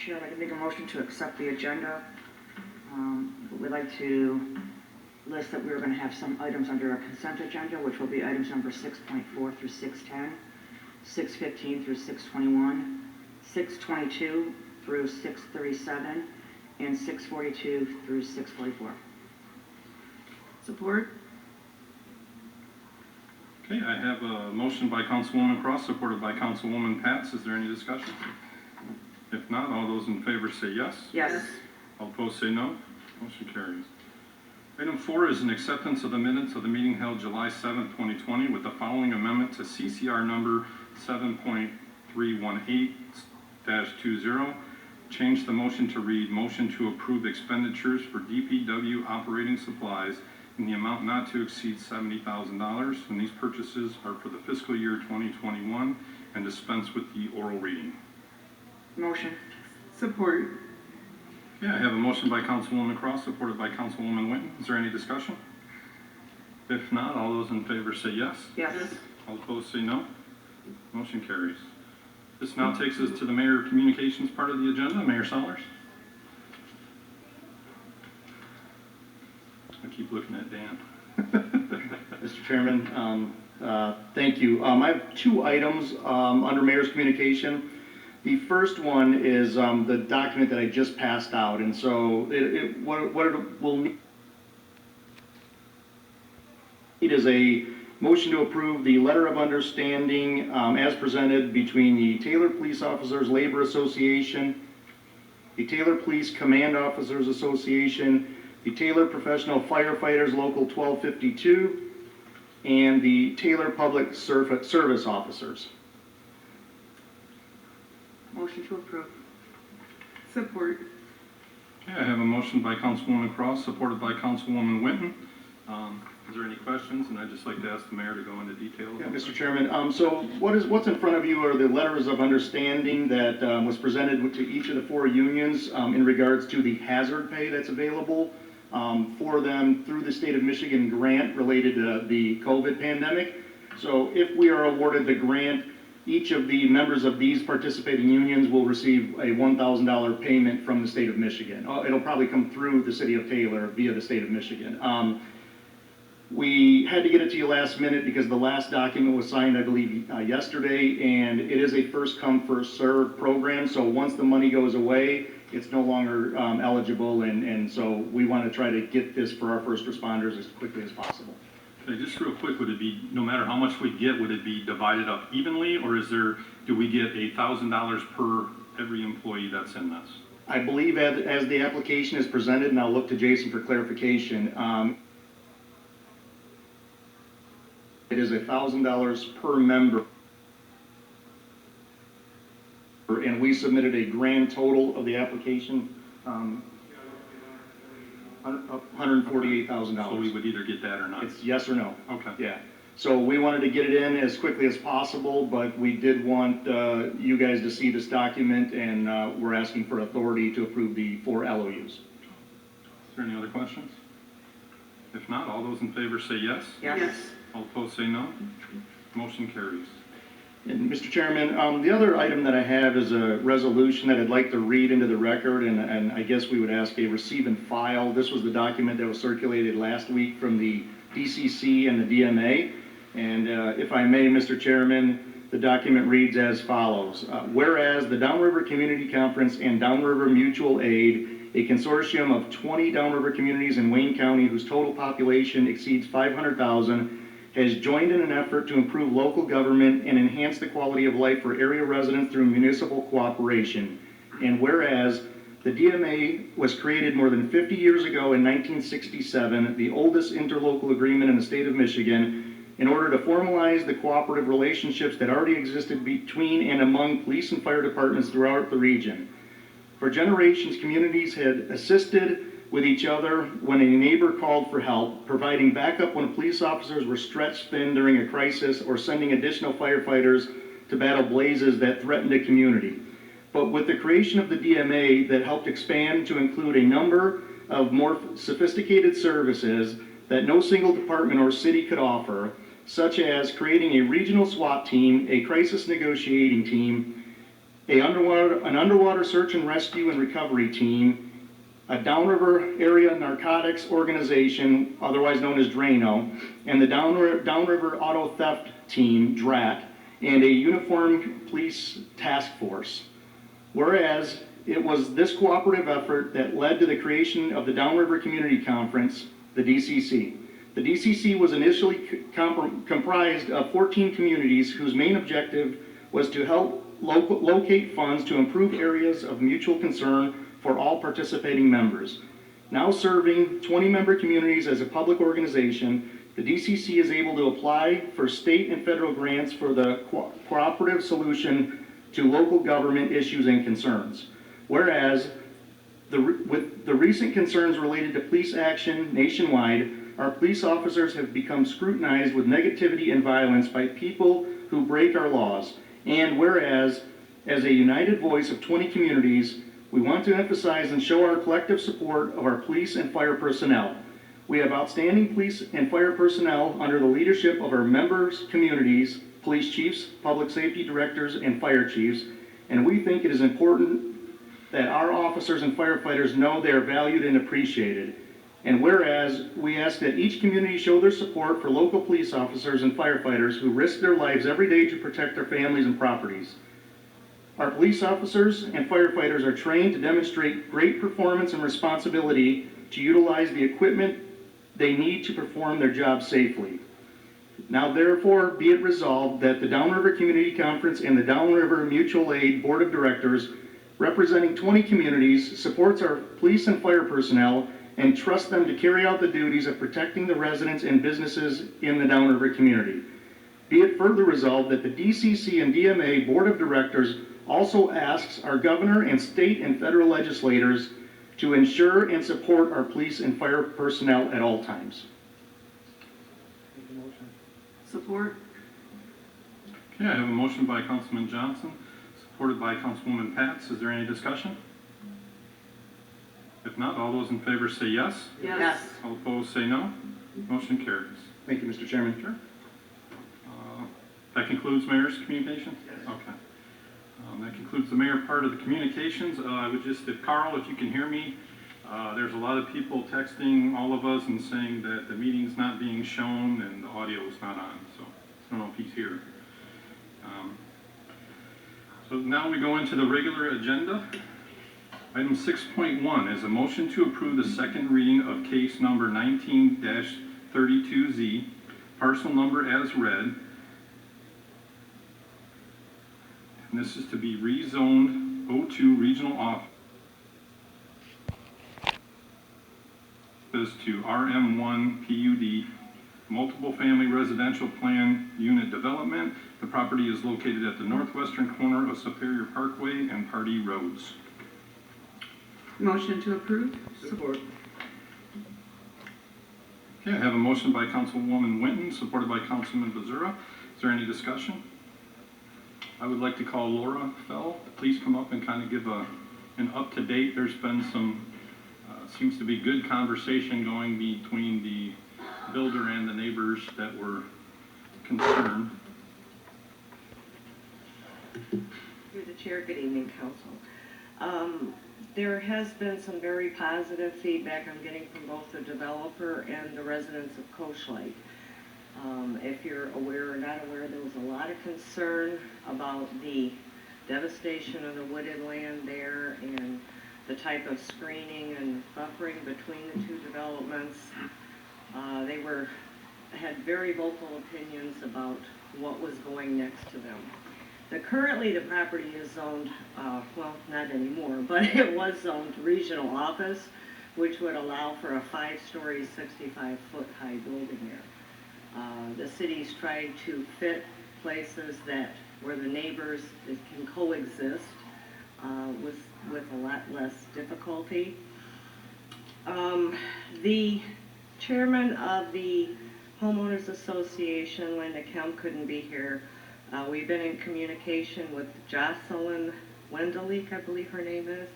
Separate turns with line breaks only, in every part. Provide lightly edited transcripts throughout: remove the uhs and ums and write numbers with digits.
Chair, I'd like to make a motion to accept the agenda. We'd like to list that we were going to have some items under our consent agenda, which will be items number 6.4 through 610, 615 through 621, 622 through 637, and 642 through 644.
Support.
Okay, I have a motion by Councilwoman Cross, supported by Councilwoman Pats. Is there any discussion? If not, all those in favor say yes.
Yes.
All opposed say no. Motion carries. Item 4 is an acceptance of the minutes of the meeting held July 7th, 2020 with the following amendment to CCR number 7.318-20. Change the motion to read, motion to approve expenditures for DPW operating supplies in the amount not to exceed $70,000, and these purchases are for the fiscal year 2021, and dispense with the oral reading.
Motion.
Support.
Yeah, I have a motion by Councilwoman Cross, supported by Councilwoman Winton. Is there any discussion? If not, all those in favor say yes.
Yes.
All opposed say no. Motion carries. This now takes us to the Mayor Communications part of the agenda. Mayor Sellers. I keep looking at Dan.
Mr. Chairman, thank you. I have two items under Mayor's Communication. The first one is the document that I just passed out, and so what it will need is a motion to approve the letter of understanding as presented between the Taylor Police Officers Labor Association, the Taylor Police Command Officers Association, the Taylor Professional Firefighters Local 1252, and the Taylor Public Service Officers.
Motion to approve.
Support.
Okay, I have a motion by Councilwoman Cross, supported by Councilwoman Winton. Is there any questions? And I'd just like to ask the mayor to go into detail.
Yeah, Mr. Chairman, so what's in front of you are the letters of understanding that was presented to each of the four unions in regards to the hazard pay that's available for them through the state of Michigan grant related to the COVID pandemic. So if we are awarded the grant, each of the members of these participating unions will receive a $1,000 payment from the state of Michigan. It'll probably come through the city of Taylor via the state of Michigan. We had to get it to you last minute because the last document was signed, I believe, yesterday, and it is a first come, first served program. So once the money goes away, it's no longer eligible, and so we want to try to get this for our first responders as quickly as possible.
Okay, just real quick, would it be, no matter how much we get, would it be divided up evenly, or do we get $1,000 per every employee that's in this?
I believe as the application is presented, and I'll look to Jason for clarification, it is $1,000 per member, and we submitted a grand total of the application, $148,000.
So we would either get that or not?
It's yes or no.
Okay.
Yeah. So we wanted to get it in as quickly as possible, but we did want you guys to see this document, and we're asking for authority to approve the 4 LOUs.
Is there any other questions? If not, all those in favor say yes.
Yes.
All opposed say no. Motion carries.
And Mr. Chairman, the other item that I have is a resolution that I'd like to read into the record, and I guess we would ask a receive and file. This was the document that was circulated last week from the DCC and the DMA. And if I may, Mr. Chairman, the document reads as follows. Whereas the Downriver Community Conference and Downriver Mutual Aid, a consortium of 20 Downriver communities in Wayne County whose total population exceeds 500,000, has joined in an effort to improve local government and enhance the quality of life for area residents through municipal cooperation. And whereas the DMA was created more than 50 years ago in 1967, the oldest interlocal agreement in the state of Michigan, in order to formalize the cooperative relationships that already existed between and among police and fire departments throughout the region. For generations, communities had assisted with each other when a neighbor called for help, providing backup when police officers were stretched thin during a crisis, or sending additional firefighters to battle blazes that threatened a community. But with the creation of the DMA that helped expand to include a number of more sophisticated services that no single department or city could offer, such as creating a regional SWAT team, a crisis negotiating team, an underwater search and rescue and recovery team, a downriver area narcotics organization, otherwise known as Drano, and the downriver auto theft team, DRAT, and a uniformed police task force. Whereas it was this cooperative effort that led to the creation of the Downriver Community Conference, the DCC. The DCC was initially comprised of 14 communities whose main objective was to help locate funds to improve areas of mutual concern for all participating members. Now serving 20-member communities as a public organization, the DCC is able to apply for state and federal grants for the cooperative solution to local government issues and concerns. Whereas, with the recent concerns related to police action nationwide, our police officers have become scrutinized with negativity and violence by people who break our laws. And whereas, as a united voice of 20 communities, we want to emphasize and show our collective support of our police and fire personnel. We have outstanding police and fire personnel under the leadership of our members' communities, police chiefs, public safety directors, and fire chiefs, and we think it is important that our officers and firefighters know they are valued and appreciated. And whereas, we ask that each community show their support for local police officers and firefighters who risk their lives every day to protect their families and properties. Our police officers and firefighters are trained to demonstrate great performance and responsibility to utilize the equipment they need to perform their job safely. Now therefore be it resolved that the Downriver Community Conference and the Downriver Mutual Aid Board of Directors, representing 20 communities, supports our police and fire personnel and trusts them to carry out the duties of protecting the residents and businesses in the Downriver community. Be it further resolved that the DCC and DMA Board of Directors also asks our governor and state and federal legislators to ensure and support our police and fire personnel at all times.
Support.
Okay, I have a motion by Councilman Johnson, supported by Councilwoman Pats. Is there any discussion? If not, all those in favor say yes.
Yes.
All opposed say no. Motion carries.
Thank you, Mr. Chairman.
Sure. That concludes mayor's communications? Yes. Okay. That concludes the mayor part of the communications. I would just, if Carl, if you can hear me, there's a lot of people texting all of us and saying that the meeting's not being shown and the audio is not on, so I don't know if he's here. So now we go into the regular agenda. Item 6.1 is a motion to approve the second reading of case number 19-32Z, parcel number as read. And this is to be rezoned O2 Regional Office to RM1 PUD, multiple family residential plan unit development. The property is located at the northwestern corner of Superior Parkway and Pardee Roads.
Motion to approve.
Support.
Okay, I have a motion by Councilwoman Winton, supported by Councilman Bazura. Is there any discussion? I would like to call Laura Fell. Please come up and kind of give an up-to-date. There's been some, seems to be good conversation going between the builder and the neighbors that were concerned.
Through the chair, good evening, council. There has been some very positive feedback I'm getting from both the developer and the residents of Koschleit. If you're aware or not aware, there was a lot of concern about the devastation of the wooded land there and the type of screening and buffering between the two developments. They had very vocal opinions about what was going next to them. Currently, the property is zoned, well, not anymore, but it was zoned regional office, which would allow for a 5-story, 65-foot high building there. The city's tried to fit places where the neighbors can coexist with a lot less difficulty. The chairman of the Homeowners Association, Linda Kemp, couldn't be here. We've been in communication with Jocelyn Wendelick, I believe her name is.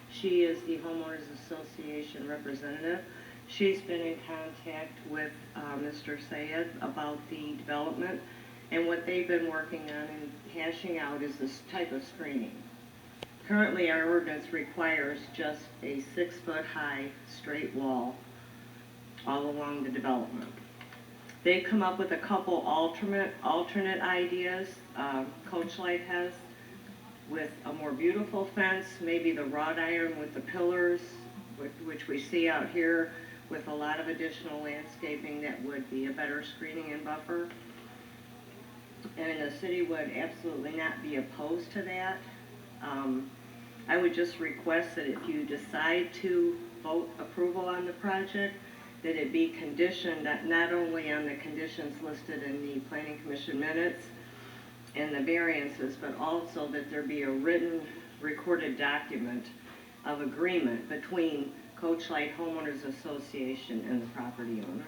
She is the Homeowners Association representative. She's been in contact with Mr. Sayed about the development, and what they've been working on and hashing out is this type of screening. Currently, our ordinance requires just a 6-foot-high straight wall all along the development. They come up with a couple alternate ideas, Coach Light has, with a more beautiful fence, maybe the wrought iron with the pillars, which we see out here, with a lot of additional landscaping that would be a better screening and buffer. And the city would absolutely not be opposed to that. I would just request that if you decide to vote approval on the project, that it be conditioned not only on the conditions listed in the Planning Commission minutes and the variances, but also that there be a written, recorded document of agreement between Coach Light Homeowners Association and the property owner.